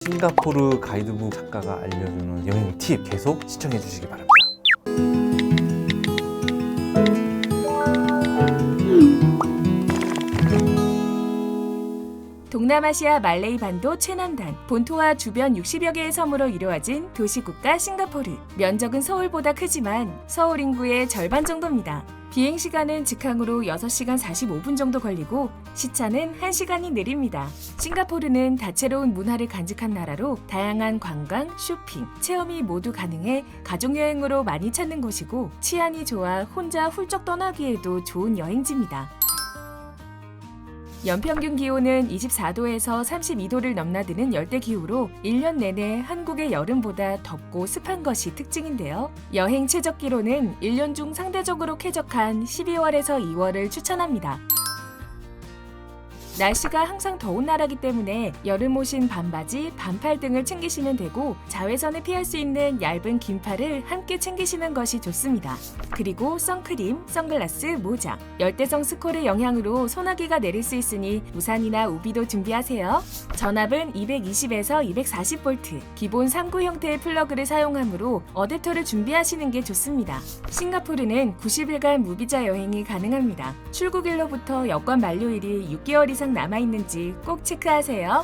싱가포르 가이드북 작가가 알려주는 여행 팁 계속 시청해 주시기 바랍니다. 동남아시아 말레이 반도 최남단, 본토와 주변 60여 개의 섬으로 이루어진 도시국가 싱가포르. 면적은 서울보다 크지만 서울 인구의 절반 정도입니다. 비행시간은 직항으로 6시간 45분 정도 걸리고 시차는 1시간이 느립니다. 싱가포르는 다채로운 문화를 간직한 나라로 다양한 관광, 쇼핑, 체험이 모두 가능해 가족여행으로 많이 찾는 곳이고 치안이 좋아 혼자 훌쩍 떠나기에도 좋은 여행지입니다. 연평균 기온은 24도에서 32도를 넘나드는 열대기후로 1년 내내 한국의 여름보다 덥고 습한 것이 특징인데요. 여행 최적기로는 1년 중 상대적으로 쾌적한 12월에서 2월을 추천합니다. 날씨가 항상 더운 나라기 때문에 여름 옷인 반바지, 반팔 등을 챙기시면 되고 자외선을 피할 수 있는 얇은 긴팔을 함께 챙기시는 것이 좋습니다. 그리고 선크림, 선글라스, 모자, 열대성 스콜의 영향으로 소나기가 내릴 수 있으니 우산이나 우비도 준비하세요. 전압은 220에서 240V, 기본 3구 형태의 플러그를 사용하므로 어댑터를 준비하시는 게 좋습니다. 싱가포르는 90일간 무비자 여행이 가능합니다. 출국일로부터 여권 만료일이 6개월 이상 남아있는지 꼭 체크하세요.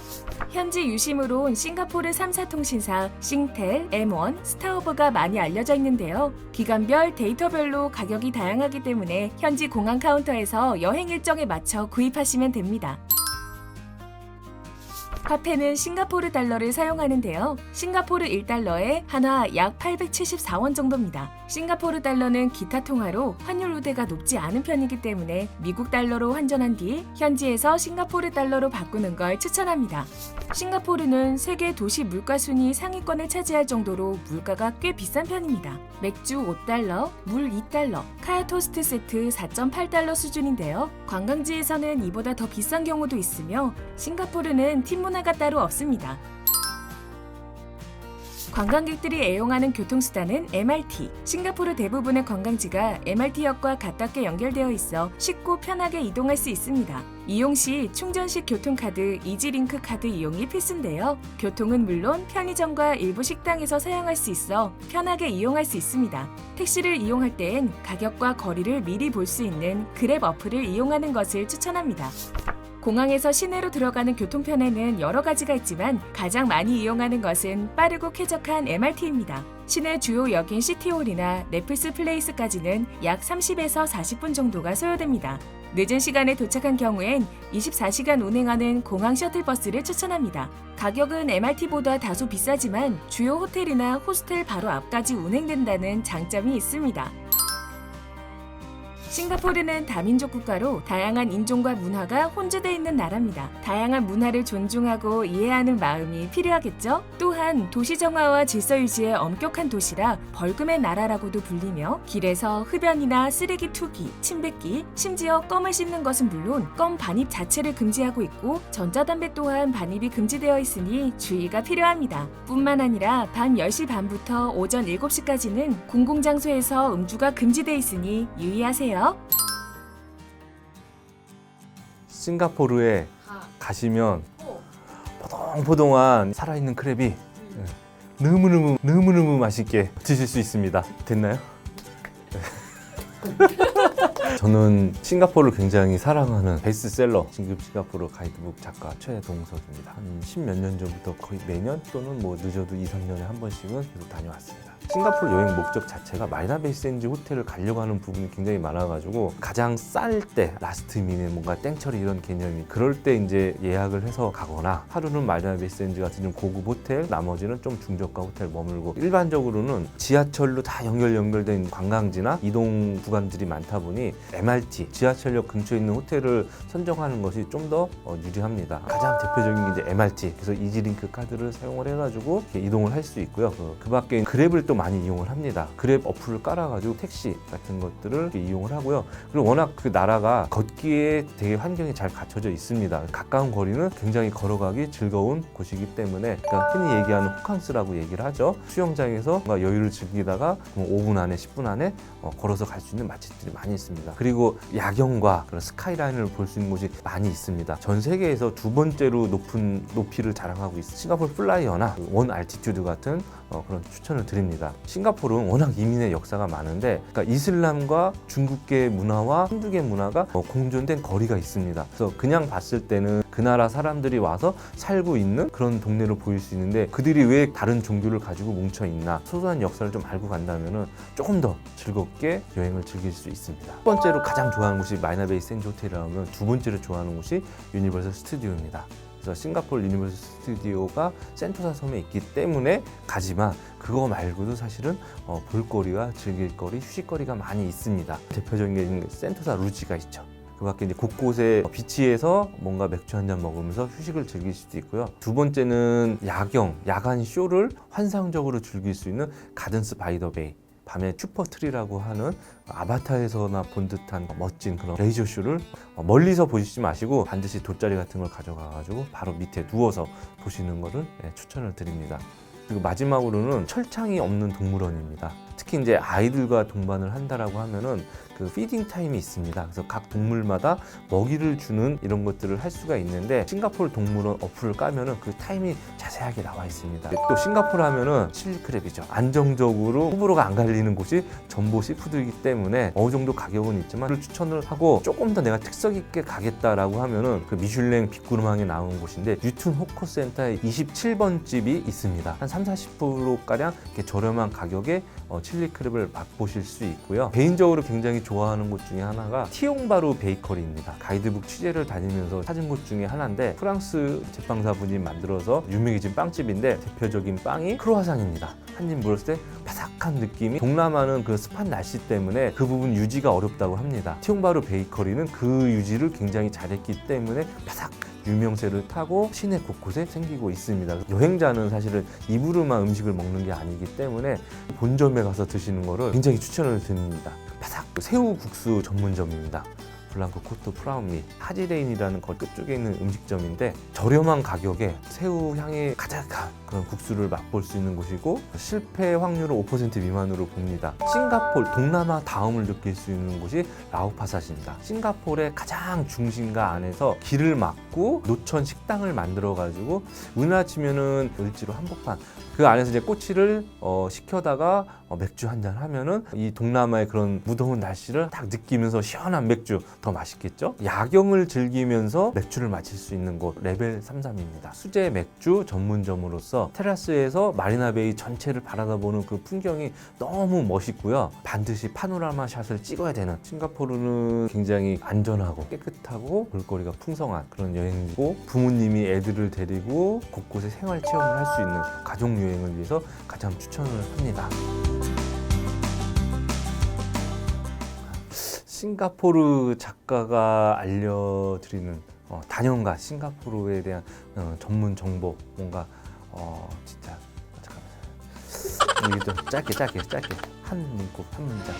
현지 유심으로 온 싱가포르 3사 통신사 싱텔, M1, 스타허브가 많이 알려져 있는데요. 기간별, 데이터별로 가격이 다양하기 때문에 현지 공항 카운터에서 여행 일정에 맞춰 구입하시면 됩니다. 화폐는 싱가포르 달러를 사용하는데요. 싱가포르 1달러에 한화 약 874원 정도입니다. 싱가포르 달러는 기타 통화로 환율 우대가 높지 않은 편이기 때문에 미국 달러로 환전한 뒤 현지에서 싱가포르 달러로 바꾸는 걸 추천합니다. 싱가포르는 세계 도시 물가 순위 상위권을 차지할 정도로 물가가 꽤 비싼 편입니다. 맥주 5달러, 물 2달러, 카야 토스트 세트 4.8달러 수준인데요. 관광지에서는 이보다 더 비싼 경우도 있으며 싱가포르는 팀 문화가 따로 없습니다. 관광객들이 애용하는 교통수단은 MRT. 싱가포르 대부분의 관광지가 MRT역과 가깝게 연결되어 있어 쉽고 편하게 이동할 수 있습니다. 이용 시 충전식 교통카드 이지링크 카드 이용이 필수인데요. 교통은 물론 편의점과 일부 식당에서 사용할 수 있어 편하게 이용할 수 있습니다. 택시를 이용할 때엔 가격과 거리를 미리 볼 수 있는 그랩 어플을 이용하는 것을 추천합니다. 공항에서 시내로 들어가는 교통편에는 여러 가지가 있지만 가장 많이 이용하는 것은 빠르고 쾌적한 MRT입니다. 시내 주요 역인 시티홀이나 래플스 플레이스까지는 약 30에서 40분 정도가 소요됩니다. 늦은 시간에 도착한 경우엔 24시간 운행하는 공항 셔틀버스를 추천합니다. 가격은 MRT보다 다소 비싸지만 주요 호텔이나 호스텔 바로 앞까지 운행된다는 장점이 있습니다. 싱가포르는 다민족 국가로 다양한 인종과 문화가 혼재되어 있는 나라입니다. 다양한 문화를 존중하고 이해하는 마음이 필요하겠죠? 또한 도시 정화와 질서 유지에 엄격한 도시라 벌금의 나라라고도 불리며 길에서 흡연이나 쓰레기 투기, 침 뱉기, 심지어 껌을 씹는 것은 물론 껌 반입 자체를 금지하고 있고 전자담배 또한 반입이 금지되어 있으니 주의가 필요합니다. 뿐만 아니라 밤 10시 반부터 오전 7시까지는 공공장소에서 음주가 금지되어 있으니 유의하세요. 싱가포르에 가시면 포동포동한 살아있는 크랩이 너무너무 맛있게 드실 수 있습니다. 됐나요? 저는 싱가포르를 굉장히 사랑하는 베스트셀러 진급 싱가포르 가이드북 작가 최동석입니다. 한 10몇 년 전부터 거의 매년 또는 뭐 늦어도 2, 3년에 한 번씩은 계속 다녀왔습니다. 싱가포르 여행 목적 자체가 마리나 베이 샌즈 호텔을 가려고 하는 부분이 굉장히 많아가지고 가장 쌀 때 라스트 미닛 뭔가 땡처리 이런 개념이 그럴 때 이제 예약을 해서 가거나 하루는 마리나 베이 샌즈 같은 좀 고급 호텔 나머지는 좀 중저가 호텔 머물고 일반적으로는 지하철로 다 연결된 관광지나 이동 구간들이 많다 보니 MRT 지하철역 근처에 있는 호텔을 선정하는 것이 좀 더 유리합니다. 가장 대표적인 게 이제 MRT 그래서 이지링크 카드를 사용을 해가지고 이동을 할 수 있고요. 그 밖에 그랩을 또 그랩도 많이 이용을 합니다. 그랩 어플을 깔아가지고 택시 같은 것들을 이용을 하고요. 그리고 워낙 그 나라가 걷기에 되게 환경이 잘 갖춰져 있습니다. 가까운 거리는 굉장히 걸어가기 즐거운 곳이기 때문에, 그러니까 흔히 얘기하는 호캉스라고 얘기를 하죠. 수영장에서 뭔가 여유를 즐기다가 5분 안에 10분 안에 걸어서 갈 수 있는 맛집들이 많이 있습니다. 그리고 야경과 그런 스카이라인을 볼 수 있는 곳이 많이 있습니다. 전 세계에서 두 번째로 높은 높이를 자랑하고 있는 싱가포르 플라이어나 원 알티튜드 같은 그런 추천을 드립니다. 싱가포르는 워낙 이민의 역사가 많은데, 그러니까 이슬람과 중국계 문화와 힌두계 문화가 공존된 거리가 있습니다. 그래서 그냥 봤을 때는 그 나라 사람들이 와서 살고 있는 그런 동네로 보일 수 있는데, 그들이 왜 다른 종교를 가지고 뭉쳐 있나, 소소한 역사를 좀 알고 간다면은 조금 더 즐겁게 여행을 즐길 수 있습니다. 첫 번째로 가장 좋아하는 곳이 마리나베이 샌즈 호텔이라면, 두 번째로 좋아하는 곳이 유니버설 스튜디오입니다. 그래서 싱가포르 유니버설 스튜디오가 센토사 섬에 있기 때문에 가지만, 그거 말고도 사실은 볼거리와 즐길거리, 휴식거리가 많이 있습니다. 대표적인 게 센토사 루지가 있죠. 그 밖에 이제 곳곳에 비치에서 뭔가 맥주 한잔 먹으면서 휴식을 즐길 수도 있고요. 두 번째는 야간 쇼를 환상적으로 즐길 수 있는 가든스 바이 더 베이. 밤에 슈퍼트리라고 하는 아바타에서나 본 듯한 멋진 그런 레이저 쇼를 멀리서 보시지 마시고 반드시 돗자리 같은 걸 가져가가지고 바로 밑에 누워서 보시는 것을 추천을 드립니다. 그리고 마지막으로는 철창이 없는 동물원입니다. 특히 이제 아이들과 동반을 한다라고 하면은 그 피딩 타임이 있습니다. 그래서 각 동물마다 먹이를 주는 이런 것들을 할 수가 있는데, 싱가포르 동물원 어플을 까면은 그 타임이 자세하게 나와 있습니다. 또 싱가포르 하면은 칠리 크랩이죠. 안정적으로 호불호가 안 갈리는 곳이 전보 시푸드이기 때문에 어느 정도 가격은 있지만 그 추천을 하고, 조금 더 내가 특색 있게 가겠다라고 하면은 그 미슐랭 빅구르망에 나온 곳인데, 뉴튼 호커 센터에 27번 집이 있습니다. 한 30-40% 가량 이렇게 저렴한 가격에 칠리 크랩을 맛보실 수 있고요. 개인적으로 굉장히 좋아하는 곳 중에 하나가 티옹바루 베이커리입니다. 가이드북 취재를 다니면서 찾은 곳 중에 하나인데, 프랑스 제빵사분이 만들어서 유명해진 빵집인데, 대표적인 빵이 크로와상입니다. 한 입 물었을 때 바삭한 느낌이, 동남아는 그 습한 날씨 때문에 그 부분 유지가 어렵다고 합니다. 티옹바루 베이커리는 그 유지를 굉장히 잘했기 때문에 바삭 유명세를 타고 시내 곳곳에 생기고 있습니다. 여행자는 사실은 입으로만 음식을 먹는 게 아니기 때문에 본점에 가서 드시는 거를 굉장히 추천을 드립니다. 바삭 새우 국수 전문점입니다. 블랑코 코토 프라우미 하지레인이라는 걸 끝쪽에 있는 음식점인데, 저렴한 가격에 새우 향이 가득한 그런 국수를 맛볼 수 있는 곳이고, 실패 확률은 5% 미만으로 봅니다. 싱가포르 동남아 다음을 느낄 수 있는 곳이 라오파사시입니다. 싱가포르의 가장 중심가 안에서 길을 막고 노천 식당을 만들어 가지고 은하치면은 을지로 한복판 그 안에서 이제 꼬치를 시켜다가 맥주 한잔 하면은 이 동남아의 그런 무더운 날씨를 딱 느끼면서 시원한 맥주 더 맛있겠죠? 야경을 즐기면서 맥주를 마실 수 있는 곳 레벨 33입니다. 수제 맥주 전문점으로서 테라스에서 마리나베이 전체를 바라다보는 그 풍경이 너무 멋있고요. 반드시 파노라마 샷을 찍어야 되는, 싱가포르는 굉장히 안전하고 깨끗하고 볼거리가 풍성한 그런 여행이고, 부모님이 애들을 데리고 곳곳에 생활 체험을 할 수 있는 가족 여행을 위해서 가장 추천을 합니다. 싱가포르 작가가 알려드리는 단연가 싱가포르에 대한 전문 정보, 뭔가 진짜 잠깐만, 이게 좀 짧게 한 문장.